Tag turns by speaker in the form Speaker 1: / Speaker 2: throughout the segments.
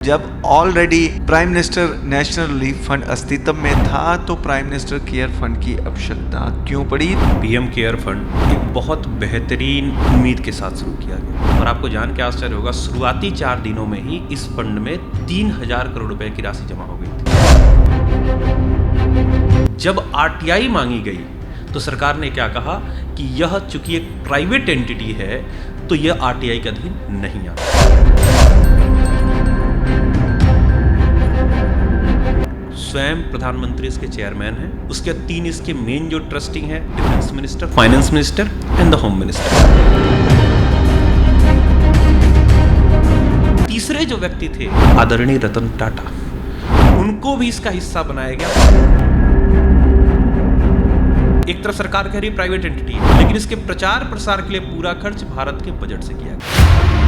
Speaker 1: जब already prime minister national relief fund अस्तित्व में था तो प्राइम मिनिस्टर केयर फंड की आवश्यकता क्यों पड़ी?
Speaker 2: पीएम केयर फंड एक बहुत बेहतरीन उम्मीद के साथ शुरू किया गया और आपको जान के आश्चर्य होगा, शुरुआती 4 दिनों में ही इस फंड में 3000 करोड़ रुपए की राशि जमा हो गई थी। जब आरटीआई मांगी गई तो सरकार ने क्या कहा कि यह चूंकि एक प्राइवेट एंटिटी है तो यह आरटीआई के अधीन नहीं आता। स्वयं प्रधानमंत्री इसके चेयरमैन हैं, उसके 3 इसके मेन जो ट्रस्टी हैं, defence minister, finance minister and the home minister. तीसरे जो व्यक्ति थे आदरणीय रतन टाटा, उनको भी इसका हिस्सा बनाया गया। एक तरफ सरकार कह रही प्राइवेट एंटिटी है, लेकिन इसके प्रचार प्रसार के लिए पूरा खर्च भारत के बजट से किया गया।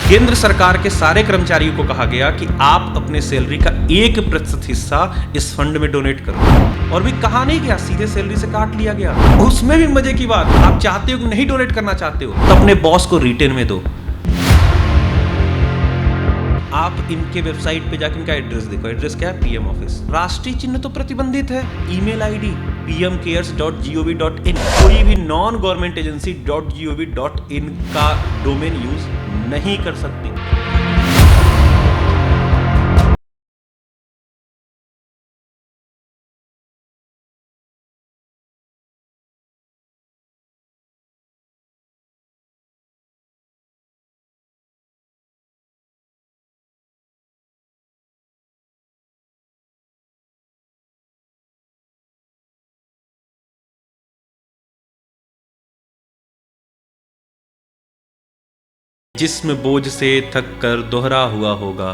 Speaker 2: केंद्र सरकार के सारे कर्मचारियों को कहा गया कि आप अपने सैलरी का 1% हिस्सा इस फंड में डोनेट करो, और भी कहा नहीं गया, सीधे सैलरी से काट लिया गया। उसमें भी मजे की बात, आप चाहते हो कि नहीं डोनेट करना चाहते हो तो अपने बॉस को रिटेन में दो। आप इनके वेबसाइट पे जाकर इनका एड्रेस देखो। एड्रेस क्या है? PM office. राष्ट्रीय चिन्ह तो प्रतिबंधित है। Email ID pmcares.gov.in। कोई भी नॉन गवर्नमेंट एजेंसी .gov.in का डोमेन यूज नहीं कर सकती। जिस्म बोझ से थक कर दोहरा हुआ होगा,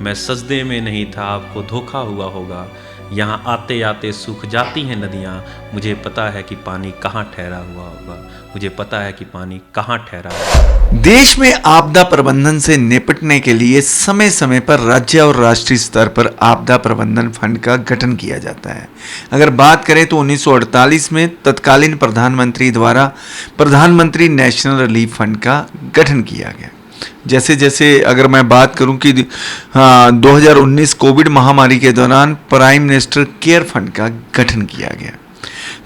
Speaker 2: मैं सजदे में नहीं था आपको धोखा हुआ होगा। यहाँ आते आते सूख जाती हैं नदियाँ, मुझे पता है कि पानी कहाँ ठहरा हुआ होगा। मुझे पता है कि पानी कहाँ ठहरा हुआ।
Speaker 1: देश में आपदा प्रबंधन से निपटने के लिए समय समय पर राज्य और राष्ट्रीय स्तर पर आपदा प्रबंधन फंड का गठन किया जाता है। अगर बात करें तो 1948 में तत्कालीन प्रधानमंत्री द्वारा प्रधानमंत्री नेशनल रिलीफ फंड का गठन किया गया। जैसे जैसे अगर मैं बात करूं कि 2019 कोविड महामारी के दौरान प्राइम मिनिस्टर केयर फंड का गठन किया गया,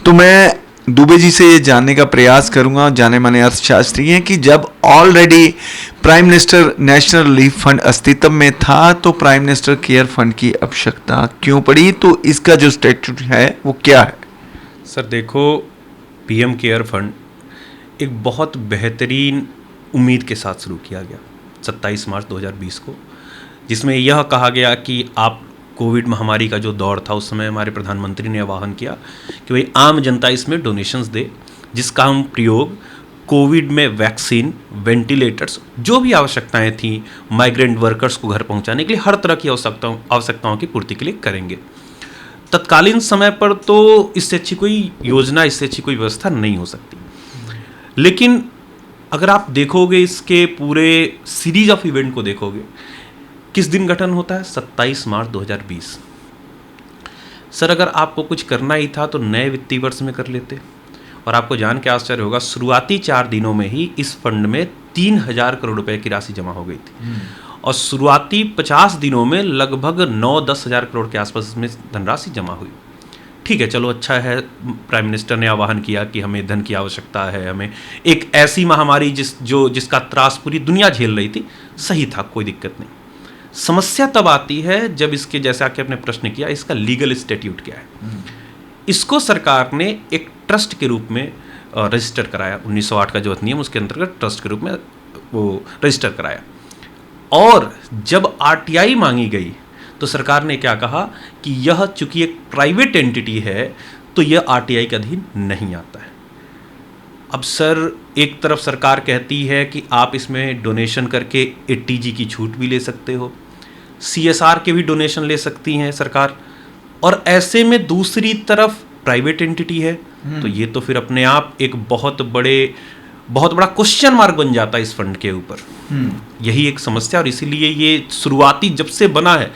Speaker 1: तो मैं दुबे जी से ये जानने का प्रयास करूंगा, जाने माने अर्थशास्त्री हैं, कि जब already prime minister national relief fund अस्तित्व में था तो प्राइम मिनिस्टर केयर फंड की आवश्यकता क्यों पड़ी? तो इसका जो स्टैट्यूट है वो क्या है?
Speaker 2: सर देखो, पीएम केयर फंड एक बहुत बेहतरीन उम्मीद के साथ शुरू किया गया 27 मार्च 2020 को, जिसमें यह कहा गया कि आप कोविड महामारी का जो दौर था उस समय हमारे प्रधानमंत्री ने आह्वान किया कि भाई आम जनता इसमें डोनेशंस दे, जिसका हम प्रयोग कोविड में वैक्सीन, वेंटिलेटर्स, जो भी आवश्यकताएं थी, माइग्रेंट वर्कर्स को घर पहुंचाने के लिए, हर तरह की आवश्यकताओं की पूर्ति के लिए करेंगे। तत्कालीन समय पर तो इससे अच्छी कोई योजना, इससे अच्छी कोई व्यवस्था नहीं हो सकती। लेकिन अगर आप देखोगे इसके पूरे सीरीज ऑफ इवेंट को देखोगे, किस दिन गठन होता है? 27 मार्च 2020। सर अगर आपको कुछ करना ही था तो नए वित्तीय वर्ष में कर लेते। और आपको जान के आश्चर्य होगा, शुरुआती 4 दिनों में ही इस फंड में 3000 करोड़ रुपए की राशि जमा हो गई थी और शुरुआती 50 दिनों में लगभग 9-10 हजार करोड़ के आसपास इसमें धनराशि जमा हुई। ठीक है, चलो अच्छा है, प्राइम मिनिस्टर ने आह्वान किया कि हमें धन की आवश्यकता है, हमें एक ऐसी महामारी जिसका त्रास पूरी दुनिया झेल रही थी। सही था, कोई दिक्कत नहीं। समस्या तब आती है जब इसके, जैसा कि आपने प्रश्न किया, इसका लीगल स्टैट्यूट क्या है। इसको सरकार ने एक ट्रस्ट के रूप में रजिस्टर कराया। 1908 का जो अधिनियम, उसके अंतर्गत ट्रस्ट के रूप में वो रजिस्टर कराया। और जब आरटीआई मांगी गई तो सरकार ने क्या कहा कि यह चूंकि एक प्राइवेट एंटिटी है तो यह आरटीआई के अधीन नहीं आता है। अब सर एक तरफ सरकार कहती है कि आप इसमें डोनेशन करके 80G की छूट भी ले सकते हो, सीएसआर के भी डोनेशन ले सकती हैं सरकार, और ऐसे में दूसरी तरफ प्राइवेट एंटिटी है, तो ये तो फिर अपने आप एक बहुत बड़ा क्वेश्चन मार्क बन जाता है इस फंड के ऊपर। यही एक समस्या, और इसीलिए ये शुरुआती जब से बना है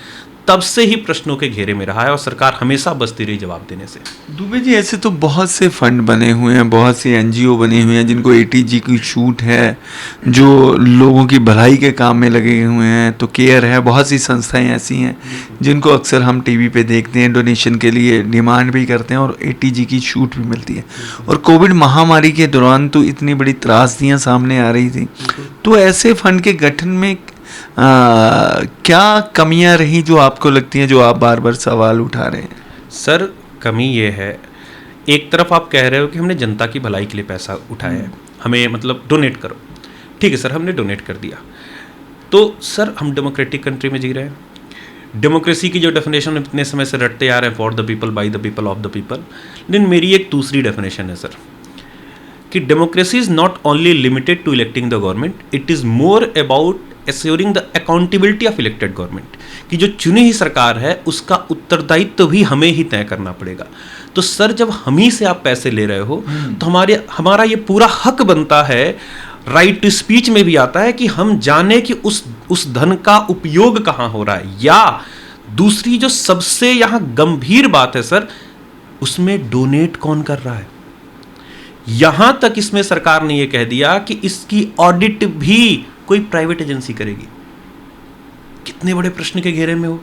Speaker 2: तब से ही प्रश्नों के घेरे में रहा है और सरकार हमेशा बचती रही जवाब देने से।
Speaker 1: दुबे जी, ऐसे तो बहुत से फंड बने हुए हैं, बहुत सी एनजीओ बनी हुई हैं जिनको एटीजी की छूट है, जो लोगों की भलाई के काम में लगे हुए हैं। तो केयर है, बहुत सी संस्थाएं ऐसी हैं जिनको अक्सर हम टीवी पे देखते हैं, डोनेशन के लिए डिमांड भी करते हैं और एटीजी की छूट भी मिलती है। और कोविड महामारी के दौरान तो इतनी बड़ी त्रासदियाँ सामने आ रही थी, तो ऐसे फंड के गठन में क्या कमियां रही जो आपको लगती हैं, जो आप बार बार सवाल उठा रहे हैं?
Speaker 2: सर, कमी ये है, एक तरफ आप कह रहे हो कि हमने जनता की भलाई के लिए पैसा उठाया है, हमें मतलब डोनेट करो। ठीक है सर, हमने डोनेट कर दिया। तो सर, हम डेमोक्रेटिक कंट्री में जी रहे हैं। डेमोक्रेसी की जो डेफिनेशन इतने समय से रटते आ रहे हैं, for the people, by the people, of the people, लेकिन मेरी एक दूसरी डेफिनेशन है सर, कि democracy is not only limited to electing the government, it is more about assuring the accountability of elected government, कि जो चुनी हुई सरकार है उसका उत्तरदायित्व भी हमें ही तय करना पड़ेगा। तो सर, जब हम ही से आप पैसे ले रहे हो तो हमारा ये पूरा हक बनता है, राइट टू स्पीच में भी आता है, कि हम जाने कि उस धन का उपयोग कहाँ हो रहा है। या दूसरी जो सबसे यहाँ गंभीर बात है सर, उसमें डोनेट कौन कर रहा है। यहां तक इसमें सरकार ने यह कह दिया कि इसकी ऑडिट भी कोई प्राइवेट एजेंसी करेगी। कितने बड़े प्रश्न के घेरे में हो।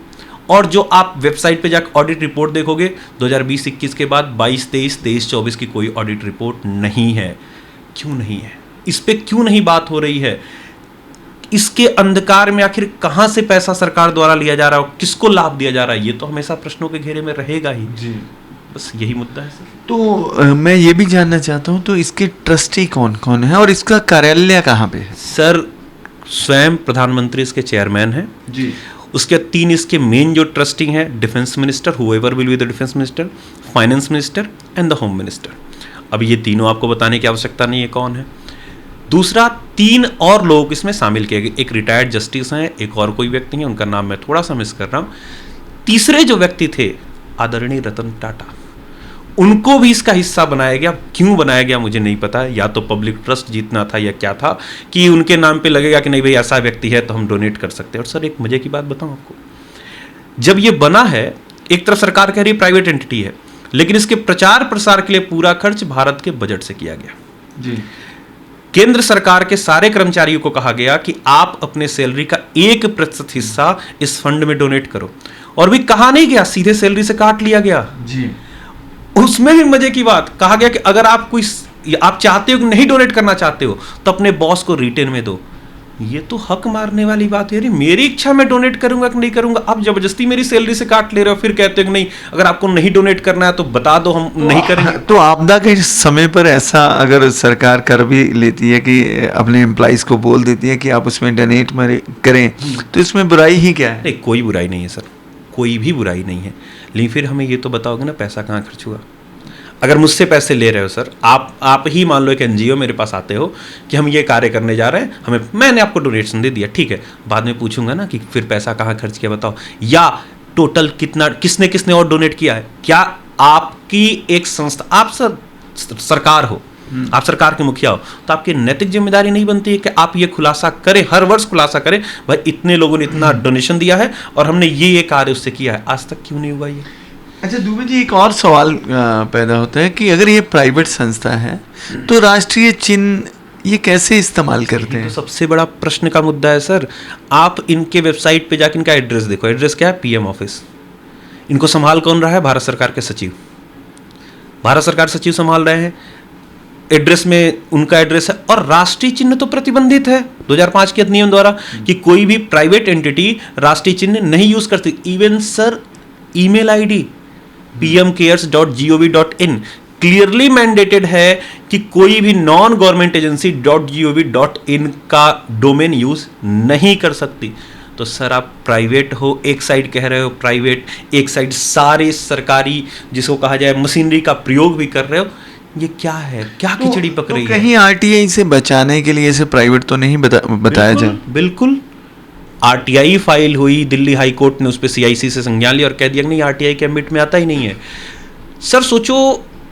Speaker 2: और जो आप वेबसाइट पे जाकर ऑडिट रिपोर्ट देखोगे 2020-21 के बाद 22-23, 23-24 की कोई ऑडिट रिपोर्ट नहीं है। क्यों नहीं है? इस पे क्यों नहीं बात हो रही है? इसके अंधकार में आखिर कहां से पैसा सरकार द्वारा लिया जा रहा है, किसको लाभ दिया जा रहा है, ये तो हमेशा प्रश्नों के घेरे में रहेगा ही जी। बस यही मुद्दा है सर।
Speaker 1: तो मैं ये भी जानना चाहता हूँ, तो इसके ट्रस्टी कौन कौन है और इसका कार्यालय कहाँ पे है?
Speaker 2: सर, स्वयं प्रधानमंत्री इसके चेयरमैन हैं
Speaker 1: जी।
Speaker 2: उसके 3 इसके मेन जो ट्रस्टी हैं, defence minister, whoever will be the defence minister, finance minister and the home minister. अब ये तीनों आपको बताने की आवश्यकता नहीं है कौन है। दूसरा, 3 और लोग इसमें शामिल किए गए, एक रिटायर्ड जस्टिस हैं, एक और कोई व्यक्ति हैं, उनका नाम मैं थोड़ा सा मिस कर रहा हूँ। तीसरे जो व्यक्ति थे, आदरणीय रतन टाटा, उनको भी इसका हिस्सा बनाया गया। क्यों बनाया गया मुझे नहीं पता, या तो पब्लिक ट्रस्ट जीतना था या क्या था, कि उनके नाम पे लगेगा कि नहीं भाई ऐसा व्यक्ति है तो हम डोनेट कर सकते हैं। और सर, एक मजे की बात बताऊं आपको, जब ये बना है, एक तरफ सरकार कह रही प्राइवेट एंटिटी है, लेकिन इसके प्रचार प्रसार के लिए पूरा खर्च भारत के बजट से किया गया
Speaker 1: जी।
Speaker 2: केंद्र सरकार के सारे कर्मचारियों को कहा गया कि आप अपने सैलरी का 1% हिस्सा इस फंड में डोनेट करो, और भी कहा नहीं गया, सीधे सैलरी से काट लिया गया
Speaker 1: जी।
Speaker 2: उसमें भी मजे की बात कहा गया कि अगर आप आप चाहते हो कि नहीं डोनेट करना चाहते हो तो अपने बॉस को रिटेन में दो। ये तो हक मारने वाली बात है। मेरी इच्छा मैं डोनेट करूंगा कि नहीं करूंगा, आप जबरदस्ती मेरी सैलरी से काट ले रहे हो, फिर कहते हो कि नहीं अगर आपको नहीं डोनेट करना है तो बता दो, हम नहीं करेंगे।
Speaker 1: तो आपदा के समय पर ऐसा अगर सरकार कर भी लेती है कि अपने एम्प्लॉइज को बोल देती है कि आप उसमें डोनेट करें, तो इसमें बुराई ही क्या है?
Speaker 2: नहीं, कोई बुराई नहीं है सर, कोई भी बुराई नहीं है। लेकिन फिर हमें ये तो बताओगे ना पैसा कहाँ खर्च हुआ। अगर मुझसे पैसे ले रहे हो सर, आप ही मान लो एक एनजीओ मेरे पास आते हो कि हम ये कार्य करने जा रहे हैं, मैंने आपको डोनेशन दे दिया, ठीक है, बाद में पूछूंगा ना कि फिर पैसा कहाँ खर्च किया बताओ, या टोटल कितना किसने और डोनेट किया है। क्या आपकी एक संस्था, आप सर सरकार हो, आप सरकार के मुखिया हो, तो आपकी नैतिक जिम्मेदारी नहीं बनती है कि आप ये खुलासा करें, हर वर्ष खुलासा करें, भाई इतने लोगों ने इतना डोनेशन दिया है और हमने ये कार्य उससे किया है। आज तक क्यों नहीं हुआ ये?
Speaker 1: अच्छा दुबे जी, एक और सवाल पैदा होता है कि अगर ये प्राइवेट संस्था है तो राष्ट्रीय चिन्ह ये कैसे इस्तेमाल करते हैं?
Speaker 2: तो सबसे बड़ा प्रश्न का मुद्दा है सर। आप इनके वेबसाइट पे जाकर इनका एड्रेस देखो। एड्रेस क्या है? PM office. इनको संभाल कौन रहा है? भारत सरकार के सचिव, भारत सरकार सचिव संभाल रहे हैं। एड्रेस में उनका एड्रेस है, और राष्ट्रीय चिन्ह तो प्रतिबंधित है 2005 के अधिनियम द्वारा कि कोई भी प्राइवेट एंटिटी राष्ट्रीय चिन्ह नहीं यूज करती। Even sir email ID pmcares.gov.in clearly mandated है कि कोई भी नॉन गवर्नमेंट एजेंसी .gov.in का डोमेन यूज नहीं कर सकती। तो सर आप प्राइवेट हो, एक साइड कह रहे हो प्राइवेट, एक साइड सारे सरकारी जिसको कहा जाए मशीनरी का प्रयोग भी कर रहे हो। ये क्या है? क्या खिचड़ी पक रही है?
Speaker 1: कहीं आरटीआई से बचाने के लिए इसे प्राइवेट तो नहीं बताया जाए?
Speaker 2: बिल्कुल। आरटीआई फाइल हुई, दिल्ली हाई कोर्ट ने उस पर सीआईसी से संज्ञान लिया और कह दिया कि नहीं आरटीआई के एम्बिट में आता ही नहीं है। सर सोचो,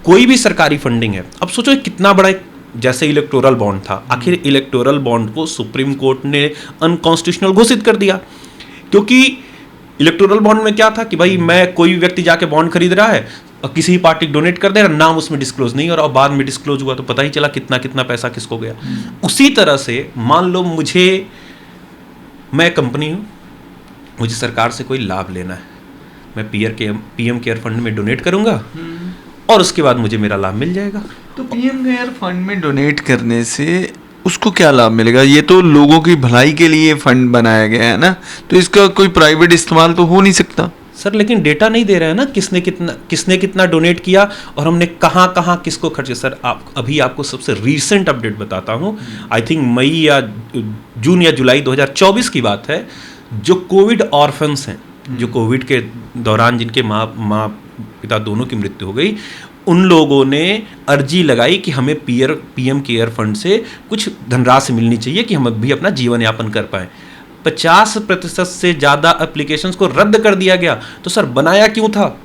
Speaker 2: कोई भी सरकारी फंडिंग है, अब सोचो कितना बड़ा, जैसे इलेक्टोरल बॉन्ड था, आखिर इलेक्टोरल बॉन्ड को सुप्रीम कोर्ट ने अनकॉन्स्टिट्यूशनल घोषित कर दिया, क्योंकि इलेक्टोरल बॉन्ड में क्या था कि भाई मैं कोई भी व्यक्ति जाके बॉन्ड खरीद रहा है और किसी पार्टी डोनेट कर दे रहा, नाम उसमें डिस्क्लोज नहीं हो रहा, और बाद में डिस्क्लोज हुआ तो पता ही चला कितना कितना पैसा किसको गया। उसी तरह से मान लो मैं कंपनी हूं, मुझे सरकार से कोई लाभ लेना है, मैं पीएम केयर फंड में डोनेट करूंगा और उसके बाद मुझे मेरा लाभ मिल जाएगा।
Speaker 1: तो पीएम केयर फंड में डोनेट करने से उसको क्या लाभ मिलेगा? ये तो लोगों की भलाई के लिए फंड बनाया गया है ना, तो इसका कोई प्राइवेट इस्तेमाल तो हो नहीं सकता।
Speaker 2: सर लेकिन डेटा नहीं दे रहे हैं ना, किसने कितना डोनेट किया और हमने कहाँ कहाँ किसको खर्चे। सर अभी आपको सबसे रीसेंट अपडेट बताता हूँ, आई थिंक मई या जून या जुलाई 2024 की बात है। जो कोविड ऑर्फन्स हैं, जो कोविड के दौरान जिनके माँ पिता दोनों की मृत्यु हो गई, उन लोगों ने अर्जी लगाई कि हमें पीएम केयर फंड से कुछ धनराशि मिलनी चाहिए कि हम भी अपना जीवन यापन कर पाएँ। 50% से ज़्यादा एप्लीकेशंस को रद्द कर दिया गया। तो सर बनाया क्यों था?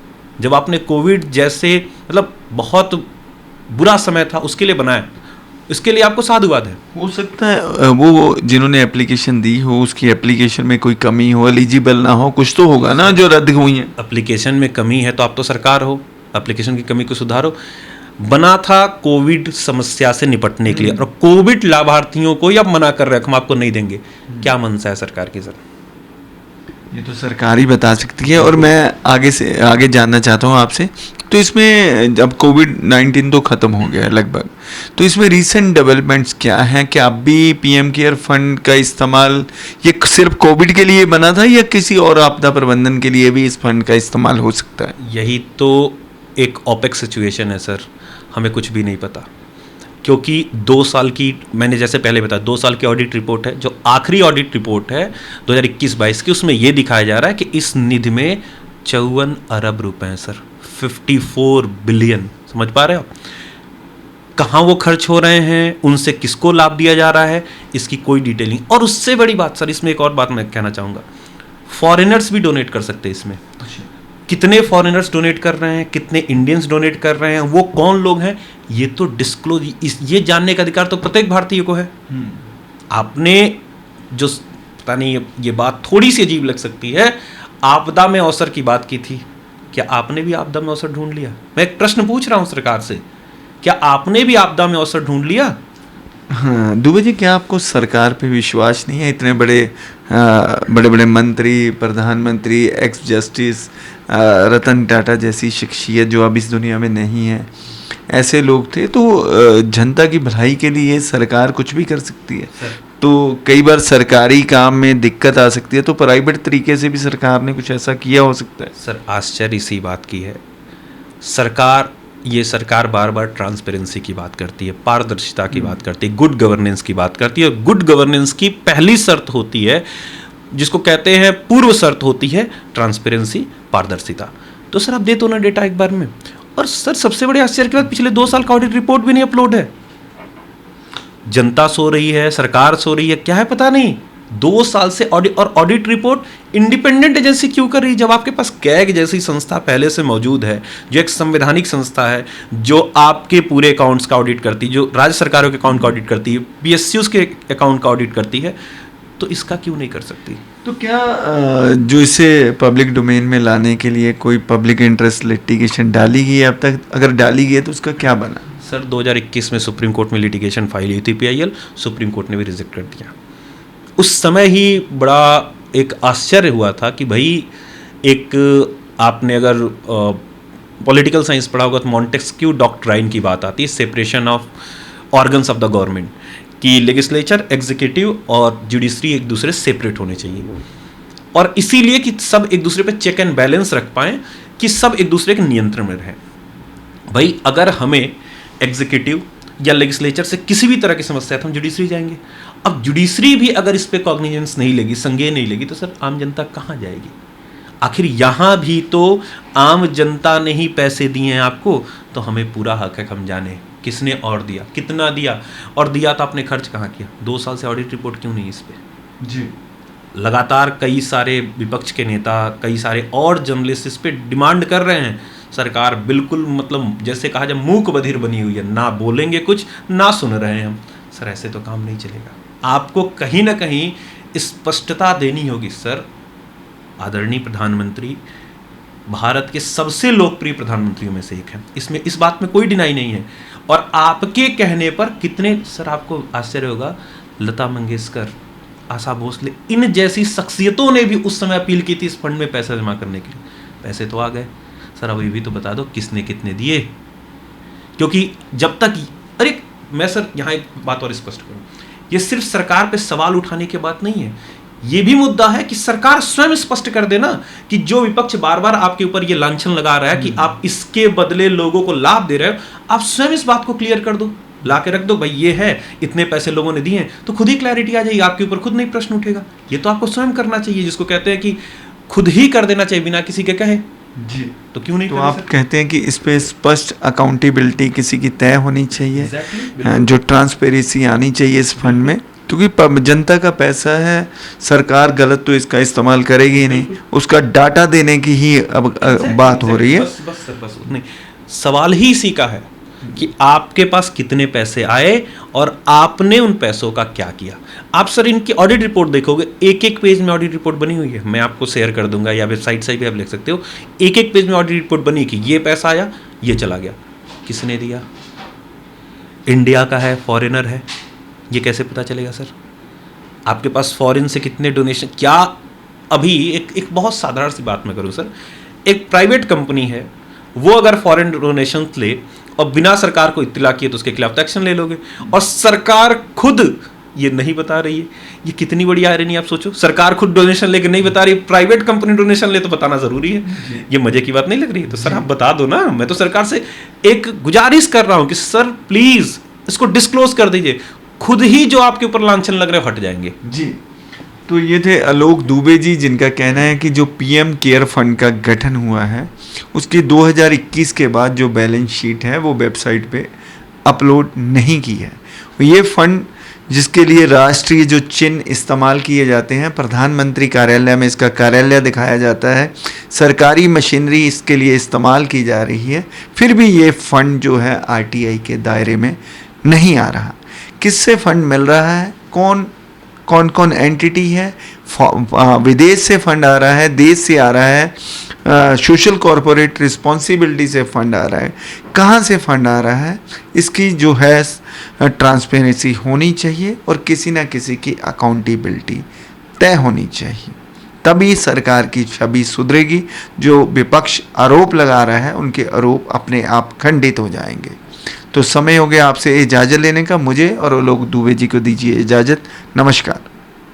Speaker 2: जब आपने कोविड जैसे मतलब बहुत बुरा समय था उसके लिए बनाया, इसके लिए आपको साधुवाद है।
Speaker 1: हो सकता है वो जिन्होंने एप्लीकेशन दी हो उसकी एप्लीकेशन में कोई कमी हो, एलिजिबल ना हो, कुछ तो होगा ना जो रद्द हुई है।
Speaker 2: एप्लीकेशन में कमी है तो आप तो सरकार हो, एप्लीकेशन की कमी को सुधारो। बना था कोविड समस्या से निपटने के लिए, और कोविड लाभार्थियों को ही आप मना कर रहे हैं हम आपको नहीं देंगे। क्या मनसा है सरकार की? सर
Speaker 1: ये तो सरकार ही बता सकती है। और मैं आगे जानना चाहता हूँ आपसे, तो इसमें जब कोविड-19 तो ख़त्म हो गया है लगभग, तो इसमें रीसेंट डेवलपमेंट्स क्या हैं? क्या अब भी पीएम केयर फंड का इस्तेमाल ये सिर्फ कोविड के लिए बना था या किसी और आपदा प्रबंधन के लिए भी इस फंड का इस्तेमाल हो सकता है?
Speaker 2: यही तो एक ओपेक सिचुएशन है सर, हमें कुछ भी नहीं पता, क्योंकि 2 साल की, मैंने जैसे पहले बताया, 2 साल की ऑडिट रिपोर्ट है, जो आखिरी ऑडिट रिपोर्ट है 2021-22 की, उसमें ये दिखाया जा रहा है कि इस निधि में 54 अरब रुपए हैं सर, 54 बिलियन। समझ पा रहे हो? कहाँ वो खर्च हो रहे हैं, उनसे किसको लाभ दिया जा रहा है, इसकी कोई डिटेल नहीं। और उससे बड़ी बात सर, इसमें एक और बात मैं कहना चाहूँगा, फॉरेनर्स भी डोनेट कर सकते हैं इसमें। कितने फॉरेनर्स डोनेट कर रहे हैं, कितने इंडियंस डोनेट कर रहे हैं, वो कौन लोग हैं, ये तो डिस्क्लोज, ये जानने का अधिकार तो प्रत्येक भारतीय को है। आपने जो, पता नहीं ये बात थोड़ी सी अजीब लग सकती है, आपदा में अवसर की बात की थी, क्या आपने भी आपदा में अवसर ढूंढ लिया? मैं एक प्रश्न पूछ रहा हूं सरकार से, क्या आपने भी आपदा में अवसर ढूंढ लिया?
Speaker 1: हाँ दुबे जी, क्या आपको सरकार पे विश्वास नहीं है? इतने बड़े बड़े मंत्री, प्रधानमंत्री, एक्स जस्टिस रतन टाटा जैसी शख्सियत जो अब इस दुनिया में नहीं है, ऐसे लोग थे, तो जनता की भलाई के लिए सरकार कुछ भी कर सकती है। तो कई बार सरकारी काम में दिक्कत आ सकती है, तो प्राइवेट तरीके से भी सरकार ने कुछ ऐसा किया हो सकता है।
Speaker 2: सर आश्चर्य इसी बात की है, सरकार बार बार ट्रांसपेरेंसी की बात करती है, पारदर्शिता की बात करती है, गुड गवर्नेंस की बात करती है। और गुड गवर्नेंस की पहली शर्त होती है, जिसको कहते हैं पूर्व शर्त होती है, ट्रांसपेरेंसी, पारदर्शिता। तो सर आप दे दो ना डेटा एक बार में। और सर सबसे बड़े आश्चर्य की बात, पिछले 2 साल का ऑडिट रिपोर्ट भी नहीं अपलोड है। जनता सो रही है, सरकार सो रही है, क्या है पता नहीं। 2 साल से ऑडिट रिपोर्ट इंडिपेंडेंट एजेंसी क्यों कर रही है, जब आपके पास कैग जैसी संस्था पहले से मौजूद है, जो एक संवैधानिक संस्था है, जो आपके पूरे अकाउंट्स का ऑडिट करती है, जो राज्य सरकारों के अकाउंट का ऑडिट करती है, पीएसयूज के अकाउंट का ऑडिट करती है, तो इसका क्यों नहीं कर सकती?
Speaker 1: तो क्या जो इसे पब्लिक डोमेन में लाने के लिए कोई पब्लिक इंटरेस्ट लिटिगेशन डाली गई है अब तक? अगर डाली गई है तो उसका क्या बना?
Speaker 2: सर 2021 में सुप्रीम कोर्ट में लिटिगेशन फाइल हुई थी पीआईएल, सुप्रीम कोर्ट ने भी रिजेक्ट कर दिया। उस समय ही बड़ा एक आश्चर्य हुआ था कि भाई, एक आपने अगर पॉलिटिकल साइंस पढ़ा होगा तो मॉन्टेस्क्यू डॉक्ट्राइन की बात आती है, separation of organs of the government, कि लेजिस्लेचर, एग्जीक्यूटिव और जुडिशरी एक दूसरे से सेपरेट होने चाहिए, और इसीलिए कि सब एक दूसरे पे चेक एंड बैलेंस रख पाएं, कि सब एक दूसरे के नियंत्रण में रहें। भाई अगर हमें एग्जीक्यूटिव या लेजिस्लेचर से किसी भी तरह की समस्या है तो हम जुडिशरी जाएंगे। अब जुडिशरी भी अगर इस पे कॉग्निजेंस नहीं लेगी, संज्ञान नहीं लेगी, तो सर आम जनता कहाँ जाएगी? आखिर यहाँ भी तो आम जनता ने ही पैसे दिए हैं आपको, तो हमें पूरा हक है हम जाने किसने और दिया, कितना दिया, और दिया तो आपने खर्च कहाँ किया। 2 साल से ऑडिट रिपोर्ट क्यों नहीं इस पे?
Speaker 1: जी,
Speaker 2: लगातार कई सारे विपक्ष के नेता, कई सारे और जर्नलिस्ट इस पे डिमांड कर रहे हैं। सरकार बिल्कुल मतलब जैसे कहा जाए मूक बधिर बनी हुई है, ना बोलेंगे कुछ, ना सुन रहे हैं हम। सर ऐसे तो काम नहीं चलेगा, आपको कहीं ना कहीं स्पष्टता देनी होगी। सर आदरणीय प्रधानमंत्री भारत के सबसे लोकप्रिय प्रधानमंत्रियों में से एक है, इसमें इस बात में कोई डिनाई नहीं है। और आपके कहने पर कितने, सर आपको आश्चर्य होगा, लता मंगेशकर, आशा भोसले, इन जैसी शख्सियतों ने भी उस समय अपील की थी इस फंड में पैसा जमा करने के लिए। पैसे तो आ गए सर, अब ये भी तो बता दो किसने कितने दिए, क्योंकि जब तक, अरे मैं सर यहाँ एक बात और स्पष्ट करूँ, ये सिर्फ सरकार पे सवाल उठाने की बात नहीं है, ये भी मुद्दा है कि सरकार स्वयं स्पष्ट कर देना कि जो विपक्ष बार बार आपके ऊपर ये लांछन लगा रहा है कि आप इसके बदले लोगों को लाभ दे रहे हो, आप स्वयं इस बात को क्लियर कर दो, ला के रख दो, भाई ये है, इतने पैसे लोगों ने दिए, तो खुद ही क्लैरिटी आ जाएगी, आपके ऊपर खुद नहीं प्रश्न उठेगा। ये तो आपको स्वयं करना चाहिए, जिसको कहते हैं कि खुद ही कर देना चाहिए बिना किसी के कहे
Speaker 1: जी।
Speaker 2: तो क्यों नहीं?
Speaker 1: तो आप कहते हैं कि इस पे स्पष्ट अकाउंटेबिलिटी किसी की तय होनी चाहिए, जो ट्रांसपेरेंसी आनी चाहिए इस फंड में, क्योंकि जनता का पैसा है, सरकार गलत तो इसका इस्तेमाल करेगी ही नहीं, उसका डाटा देने की ही अब बात हो रही है।
Speaker 2: बस नहीं, सवाल ही इसी का है कि आपके पास कितने पैसे आए और आपने उन पैसों का क्या किया। आप सर इनकी ऑडिट रिपोर्ट देखोगे, एक एक पेज में ऑडिट रिपोर्ट बनी हुई है, मैं आपको शेयर कर दूंगा या वेबसाइट से भी आप लिख सकते हो, एक एक पेज में ऑडिट रिपोर्ट बनी कि ये पैसा आया, ये चला गया, किसने दिया, इंडिया का है, फॉरेनर है, ये कैसे पता चलेगा सर? आपके पास फॉरेन से कितने डोनेशन, क्या अभी एक बहुत साधारण सी बात मैं करूं सर, एक प्राइवेट कंपनी है, वो अगर फॉरेन डोनेशन ले और बिना सरकार को इत्तला किए तो उसके खिलाफ तो एक्शन ले लोगे, और सरकार खुद ये नहीं बता रही है। ये कितनी बड़ी आयरनी, आप सोचो, सरकार खुद डोनेशन लेके नहीं बता रही, प्राइवेट कंपनी डोनेशन ले तो बताना जरूरी है। ये मजे की बात नहीं लग रही है? तो सर आप बता दो ना, मैं तो सरकार से एक गुजारिश कर रहा हूं कि सर प्लीज इसको डिस्क्लोज कर दीजिए, खुद ही जो आपके ऊपर लांछन लग रहे हट जाएंगे
Speaker 1: जी। तो ये थे आलोक दुबे जी, जिनका कहना है कि जो पीएम केयर फंड का गठन हुआ है उसकी 2021 के बाद जो बैलेंस शीट है वो वेबसाइट पे अपलोड नहीं की है। ये फंड जिसके लिए राष्ट्रीय जो चिन्ह इस्तेमाल किए जाते हैं, प्रधानमंत्री कार्यालय में इसका कार्यालय दिखाया जाता है, सरकारी मशीनरी इसके लिए इस्तेमाल की जा रही है, फिर भी ये फंड जो है आरटीआई के दायरे में नहीं आ रहा। किससे फंड मिल रहा है, कौन कौन एंटिटी है, विदेश से फंड आ रहा है, देश से आ रहा है, सोशल कॉरपोरेट रिस्पॉन्सिबिलिटी से फंड आ रहा है, कहाँ से फंड आ रहा है, इसकी जो है ट्रांसपेरेंसी होनी चाहिए और किसी ना किसी की अकाउंटेबिलिटी तय होनी चाहिए, तभी सरकार की छवि सुधरेगी। जो विपक्ष आरोप लगा रहा है उनके आरोप अपने आप खंडित हो जाएंगे। तो समय हो गया आपसे इजाज़त लेने का, मुझे और आलोक दुबे जी को दीजिए इजाज़त। नमस्कार।